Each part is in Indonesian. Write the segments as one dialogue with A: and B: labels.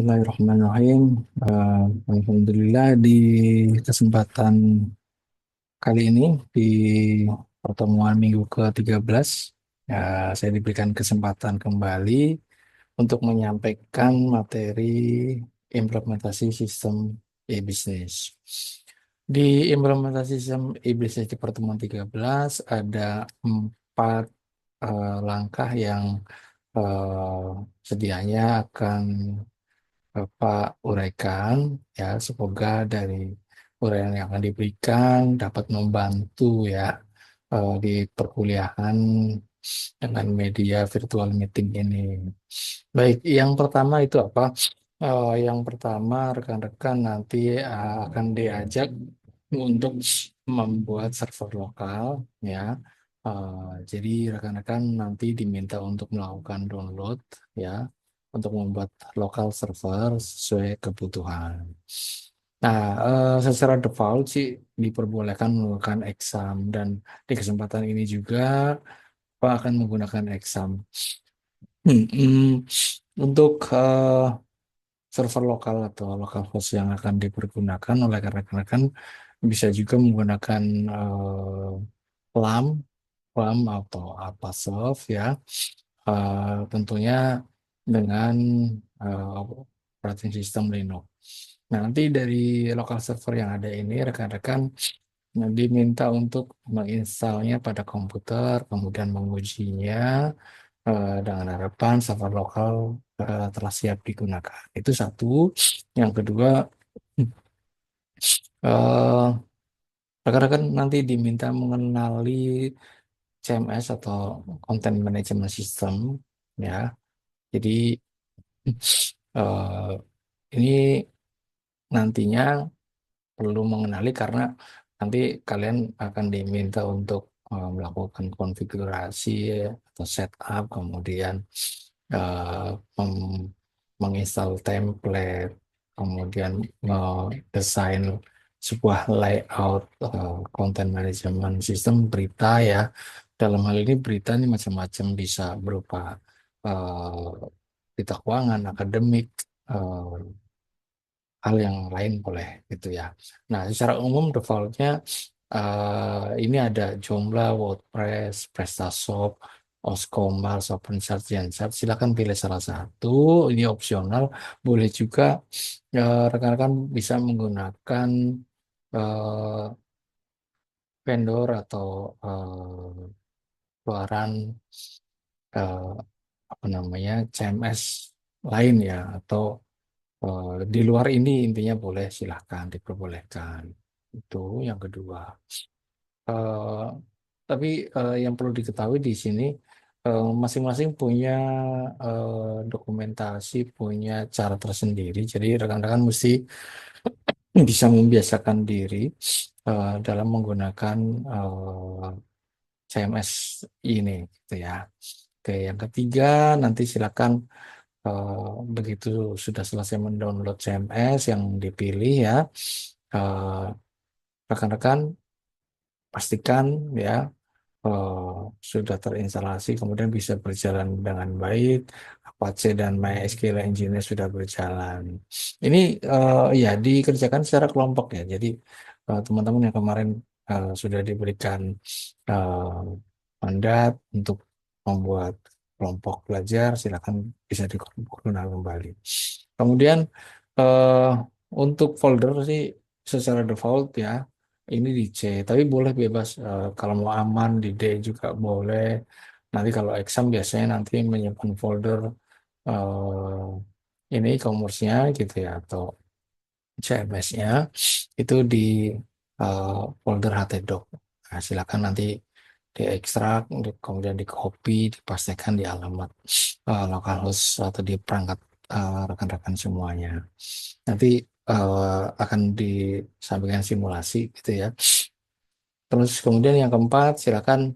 A: Bismillahirrahmanirrahim. Alhamdulillah di kesempatan kali ini di pertemuan minggu ke-13 saya diberikan kesempatan kembali untuk menyampaikan materi implementasi sistem e-bisnis. Di implementasi sistem e-bisnis di pertemuan 13 ada 4 langkah yang eh, sedianya akan Bapak uraikan, ya, semoga dari uraian yang akan diberikan dapat membantu, ya, di perkuliahan dengan media virtual meeting ini. Baik, yang pertama itu apa? Yang pertama, rekan-rekan nanti akan diajak untuk membuat server lokal, ya. Jadi rekan-rekan nanti diminta untuk melakukan download, ya, untuk membuat lokal server sesuai kebutuhan. Nah, secara default sih diperbolehkan menggunakan exam, dan di kesempatan ini juga Pak akan menggunakan exam. Untuk server lokal atau lokal host yang akan dipergunakan oleh rekan-rekan bisa juga menggunakan PLAM, PLAM atau Apasoft, ya. Tentunya dengan operating system Linux. Nah, nanti dari lokal server yang ada ini rekan-rekan diminta untuk menginstalnya pada komputer, kemudian mengujinya dengan harapan server lokal telah siap digunakan. Itu satu. Yang kedua, eh, rekan-rekan nanti diminta mengenali CMS atau Content Management System, ya. Jadi eh, ini nantinya perlu mengenali karena nanti kalian akan diminta untuk melakukan konfigurasi atau setup, kemudian menginstal template, kemudian mendesain sebuah layout content management system berita, ya. Dalam hal ini berita ini macam-macam, bisa berupa eh, berita keuangan, akademik, eh, hal yang lain boleh gitu, ya. Nah, secara umum defaultnya ini ada Joomla, WordPress, PrestaShop, Oscommerce, OpenSearch, Gensearch. Silakan pilih salah satu. Ini opsional. Boleh juga rekan-rekan bisa menggunakan eh, vendor atau keluaran eh, apa namanya CMS lain, ya, atau di luar ini, intinya boleh, silahkan diperbolehkan. Itu yang kedua. Eh, tapi yang perlu diketahui di sini masing-masing punya dokumentasi, punya cara tersendiri. Jadi rekan-rekan mesti bisa membiasakan diri dalam menggunakan CMS ini, gitu, ya. Oke, yang ketiga, nanti silakan begitu sudah selesai mendownload CMS yang dipilih, ya, eh, rekan-rekan pastikan, ya, eh, sudah terinstalasi, kemudian bisa berjalan dengan baik. Apache dan MySQL Engine sudah berjalan. Ini ya dikerjakan secara kelompok, ya. Jadi teman-teman yang kemarin sudah diberikan eh, mandat untuk membuat kelompok belajar, silakan bisa digunakan kembali. Kemudian eh, untuk folder sih secara default, ya, ini di C, tapi boleh bebas kalau mau aman di D juga boleh. Nanti kalau exam biasanya nanti menyimpan folder ini e-commerce-nya, gitu, ya, atau CMS-nya itu di eh, folder htdoc. Nah, silakan nanti diekstrak, kemudian di copy, dipastikan di alamat localhost atau di perangkat rekan-rekan semuanya. Nanti akan disampaikan simulasi, gitu, ya. Terus kemudian yang keempat, silakan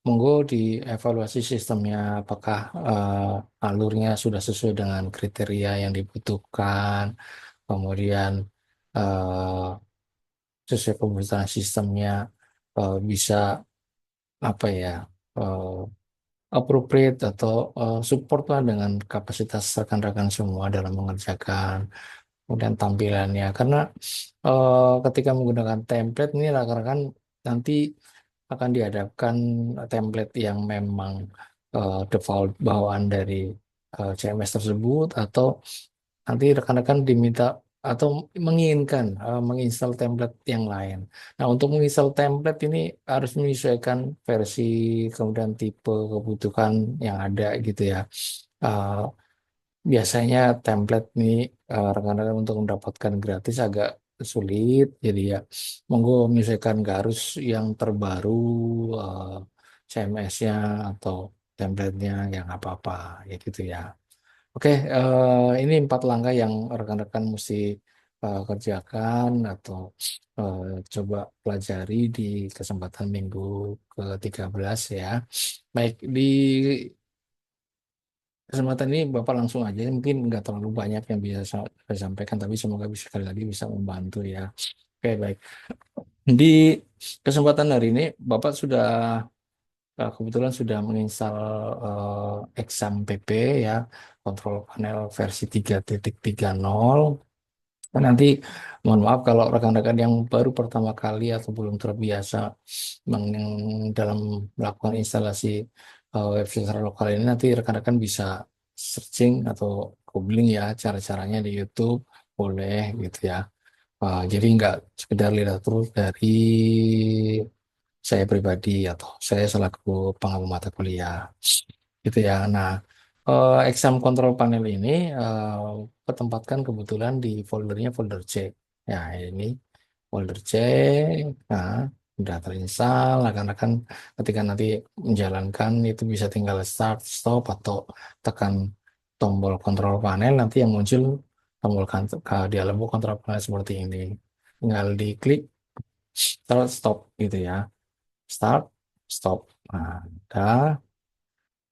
A: monggo dievaluasi sistemnya, apakah alurnya sudah sesuai dengan kriteria yang dibutuhkan, kemudian eh, sesuai kebutuhan sistemnya, bisa apa ya, appropriate atau support lah dengan kapasitas rekan-rekan semua dalam mengerjakan. Kemudian tampilannya, karena ketika menggunakan template ini rekan-rekan nanti akan dihadapkan template yang memang default bawaan dari CMS tersebut, atau nanti rekan-rekan diminta atau menginginkan menginstal template yang lain. Nah, untuk menginstal template ini harus menyesuaikan versi, kemudian tipe kebutuhan yang ada gitu ya. Eh, Biasanya template ini rekan-rekan untuk mendapatkan gratis agak sulit, jadi ya monggo menyesuaikan, nggak harus yang terbaru eh, CMS-nya atau template-nya yang apa-apa ya gitu ya. Oke, ini 4 langkah yang rekan-rekan mesti kerjakan atau eh, coba pelajari di kesempatan minggu ke-13 ya. Baik, di kesempatan ini Bapak langsung aja, mungkin nggak terlalu banyak yang bisa saya sampaikan, tapi semoga bisa sekali lagi bisa membantu ya. Oke, baik. Di kesempatan hari ini Bapak sudah kebetulan sudah menginstal Exam PP ya, kontrol panel versi 3.30. Nanti mohon maaf kalau rekan-rekan yang baru pertama kali atau belum terbiasa dalam melakukan instalasi website secara lokal ini, nanti rekan-rekan bisa searching atau googling ya cara-caranya di YouTube, boleh gitu ya. Jadi nggak sekedar lihat terus dari saya pribadi atau saya selaku pengampu mata kuliah gitu ya. Nah, exam control panel ini ketempatkan kebetulan di foldernya folder C. Ya, ini folder C. Nah, udah terinstall. Akan ketika nanti menjalankan itu bisa tinggal start, stop, atau tekan tombol kontrol panel. Nanti yang muncul tombol dialog kontrol panel seperti ini. Tinggal diklik start, stop gitu ya. Start, stop. Nah, udah.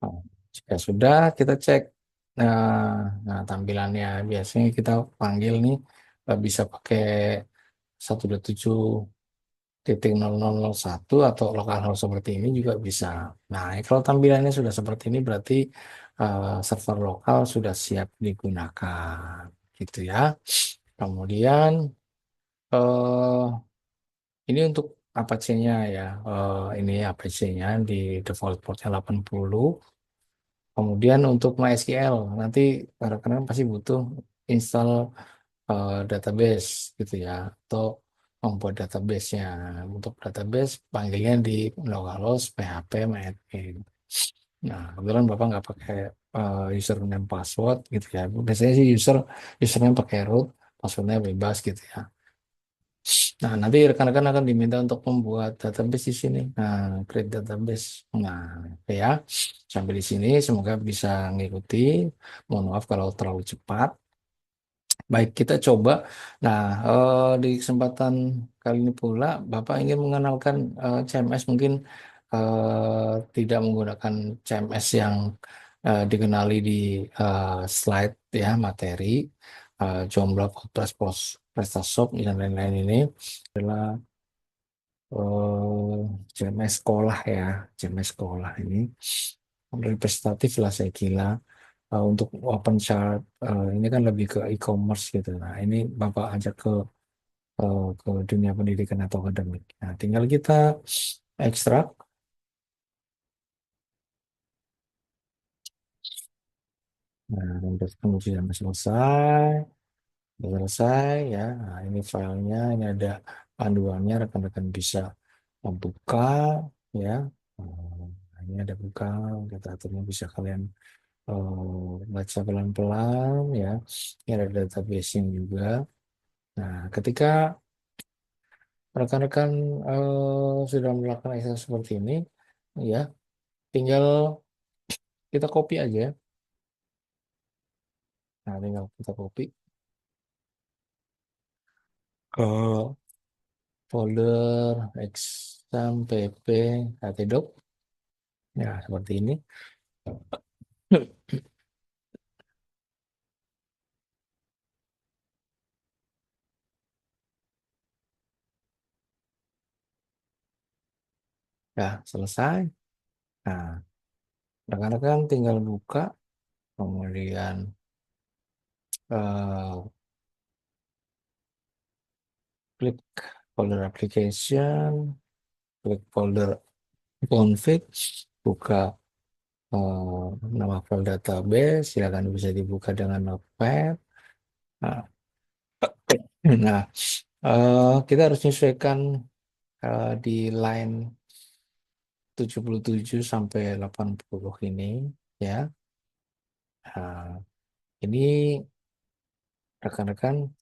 A: Oh, jika sudah, kita cek. Nah, tampilannya biasanya kita panggil nih bisa pakai 127.0001 atau localhost seperti ini juga bisa. Nah, kalau tampilannya sudah seperti ini berarti server lokal sudah siap digunakan, gitu ya. Kemudian eh, ini untuk Apache-nya ya. Ini Apache-nya di default portnya 80. Kemudian untuk MySQL, nanti rekan-rekan pasti butuh install database gitu ya, atau membuat database-nya. Untuk database, panggilnya di localhost php myadmin. Nah, kebetulan Bapak nggak pakai username password gitu ya. Biasanya sih username pakai root, passwordnya bebas gitu ya. Nah, nanti rekan-rekan akan diminta untuk membuat database di sini. Nah, create database. Nah, oke ya. Sampai di sini semoga bisa ngikuti. Mohon maaf kalau terlalu cepat. Baik, kita coba. Nah, di kesempatan kali ini pula, Bapak ingin mengenalkan CMS, mungkin tidak menggunakan CMS yang dikenali di slide ya, materi, Joomla, WordPress, PrestaShop, dan lain-lain ini adalah CMS sekolah ya, CMS sekolah ini representatif lah saya kira. Untuk open chart ini kan lebih ke e-commerce gitu. Nah, ini Bapak ajak ke dunia pendidikan atau akademik. Nah, tinggal kita ekstrak. Nah, dan kemudian sudah selesai. Sudah selesai ya. Nah, ini filenya, ini ada panduannya, rekan-rekan bisa membuka ya. Nah, ini ada buka, kita aturnya bisa kalian baca pelan-pelan ya. Ini ada database-nya juga. Nah, ketika rekan-rekan sudah melakukan exercise seperti ini, ya, tinggal kita copy aja. Nah, tinggal kita copy ke folder exam pp htdoc. Ya, seperti ini. Ya, selesai. Nah, Rekan-rekan tinggal buka, kemudian eh, klik folder application, klik folder config, buka nama file database, silakan bisa dibuka dengan Notepad. Nah, nah, kita harus menyesuaikan di line 77 sampai 80 ini ya. Nah, ini rekan-rekan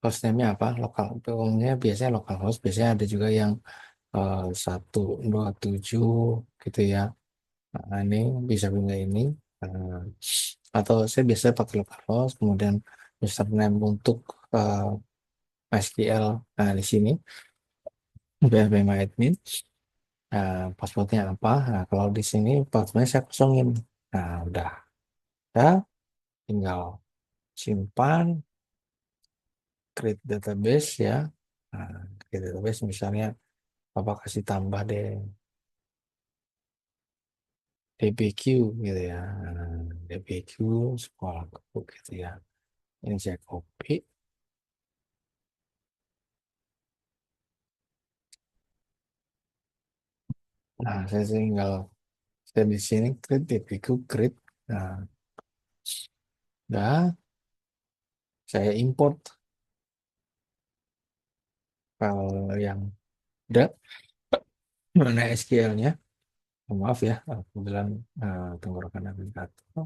A: hostname-nya apa? Lokal. Umumnya biasanya lokal host, biasanya ada juga yang 127 gitu ya. Nah, ini bisa pilih ini. Eh, atau saya biasa pakai localhost, kemudian username untuk eh, MySQL. Nah, di sini BFBMyAdmin. Nah, passwordnya apa? Nah, kalau di sini passwordnya saya kosongin. Nah, udah. Ya, tinggal simpan, create database ya. Nah, create database misalnya apa kasih tambah deh DBQ gitu ya. Nah, DBQ sekolah gitu ya. Ini saya copy. Nah, saya tinggal saya di sini create DBQ create. Nah, udah saya import file yang ada mana SQL-nya. Maaf ya, aku bilang tenggorokan navigator.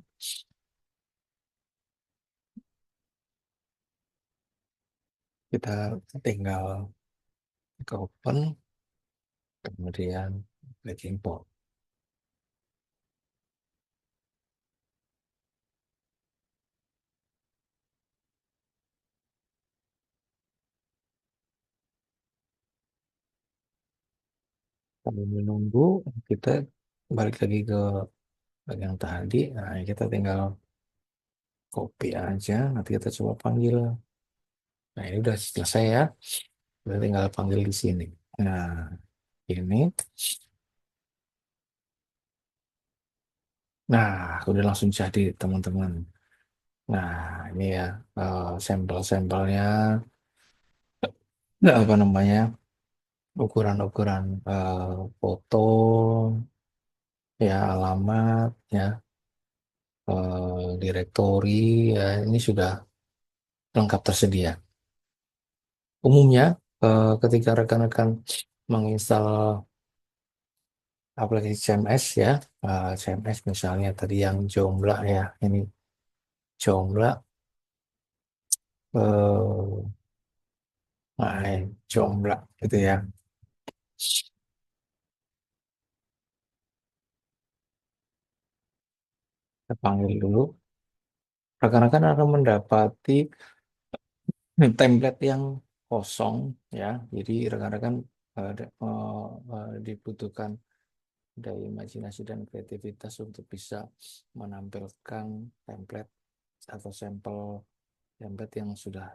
A: Kita tinggal ke open, kemudian klik import. Sambil menunggu, kita balik lagi ke yang tadi. Nah, kita tinggal copy aja, nanti kita coba panggil. Nah, ini udah selesai ya. Kita tinggal panggil di sini. Nah, ini. Nah, udah langsung jadi teman-teman. Nah, ini ya sampel-sampelnya. Nah, apa namanya? Ukuran-ukuran foto, ya alamat, ya direktori, ya ini sudah lengkap tersedia. Umumnya ketika rekan-rekan menginstal aplikasi CMS ya, CMS misalnya tadi yang Joomla ya, ini Joomla, eh, Joomla gitu ya. Kita panggil dulu. Rekan-rekan akan mendapati template yang kosong ya. Jadi rekan-rekan dibutuhkan dari imajinasi dan kreativitas untuk bisa menampilkan template atau sampel template yang sudah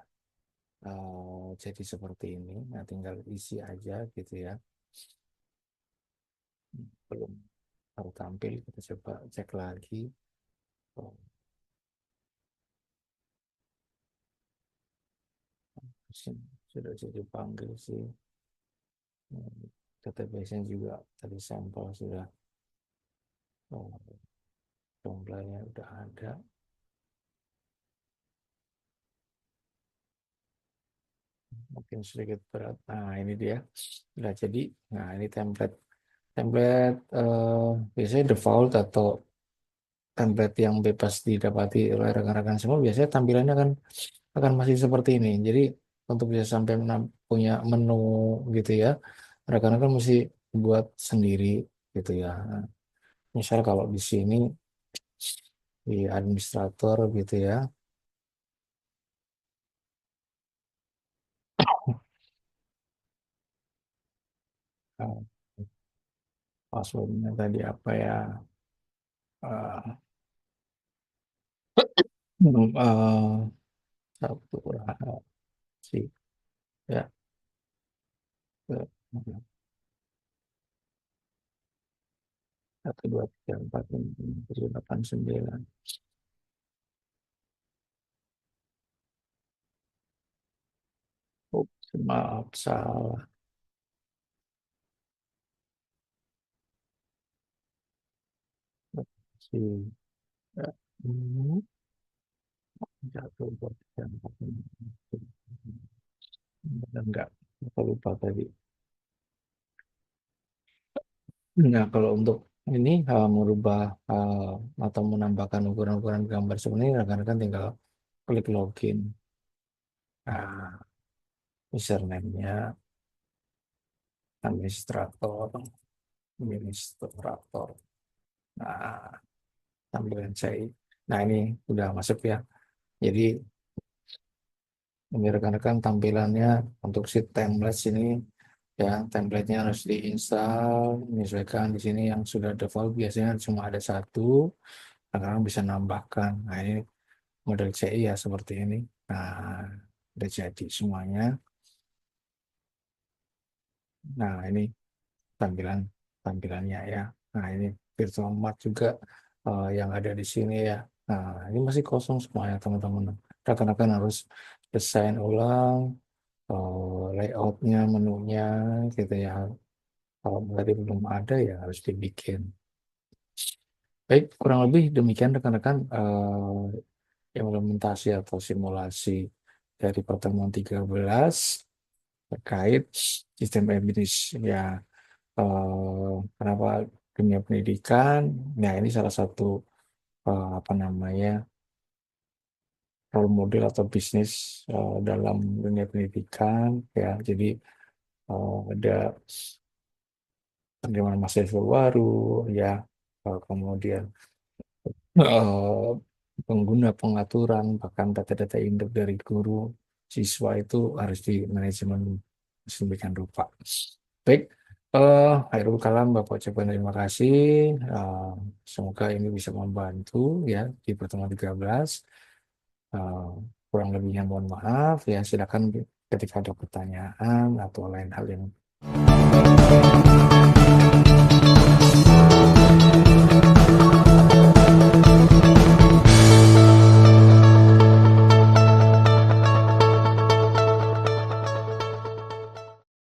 A: jadi seperti ini. Nah, tinggal isi aja gitu ya. Belum baru tampil, kita coba cek lagi. Oh, sudah jadi panggil sih. Database-nya juga tadi sampel sudah oh, jumlahnya udah ada. Mungkin sedikit berat. Nah, ini dia. Udah jadi. Nah, ini template. Template biasanya default atau template yang bebas didapati oleh rekan-rekan semua biasanya tampilannya akan masih seperti ini. Jadi untuk bisa sampai punya menu gitu ya, rekan-rekan mesti buat sendiri gitu ya. Nah, misal kalau di sini di administrator gitu ya, nah, passwordnya tadi apa ya? Eh, satu sih ya. Kedua, tiga, empat, lima, enam, tujuh, delapan, sembilan. Oh, maaf, salah. Si, ya. Hmm, Satu, dua, tiga, empat, lima, enam, tujuh. Enggak, aku lupa tadi. Nah, kalau untuk ini merubah atau menambahkan ukuran-ukuran gambar sebenarnya rekan-rekan tinggal klik login. Nah, username-nya administrator, administrator. Nah, tampilan saya. Nah, ini udah masuk ya. Jadi, ini rekan-rekan tampilannya untuk si template ini ya, template-nya harus diinstal, menyesuaikan di sini yang sudah default biasanya cuma ada satu, rekan-rekan bisa nambahkan. Nah, ini model CI ya seperti ini. Nah, udah jadi semuanya. Nah, ini tampilan tampilannya ya. Nah, ini virtual mart juga yang ada di sini ya. Nah, ini masih kosong semuanya teman-teman. Rekan-rekan harus desain ulang layoutnya, menunya gitu ya. Kalau tadi belum ada ya harus dibikin. Baik, kurang lebih demikian rekan-rekan implementasi atau simulasi dari pertemuan 13 terkait sistem bisnis ya. Kenapa dunia pendidikan? Nah, ini salah satu apa namanya role model atau bisnis dalam dunia pendidikan ya. Jadi ada penerimaan mahasiswa baru ya, kemudian eh, pengguna pengaturan bahkan data-data induk dari guru siswa itu harus di manajemen sedemikian rupa. Baik, Hairul Kalam Bapak ucapkan terima kasih. Eh, Semoga ini bisa membantu ya di pertemuan 13. Eh, Kurang lebihnya mohon maaf ya. Silakan ketika ada pertanyaan atau lain hal yang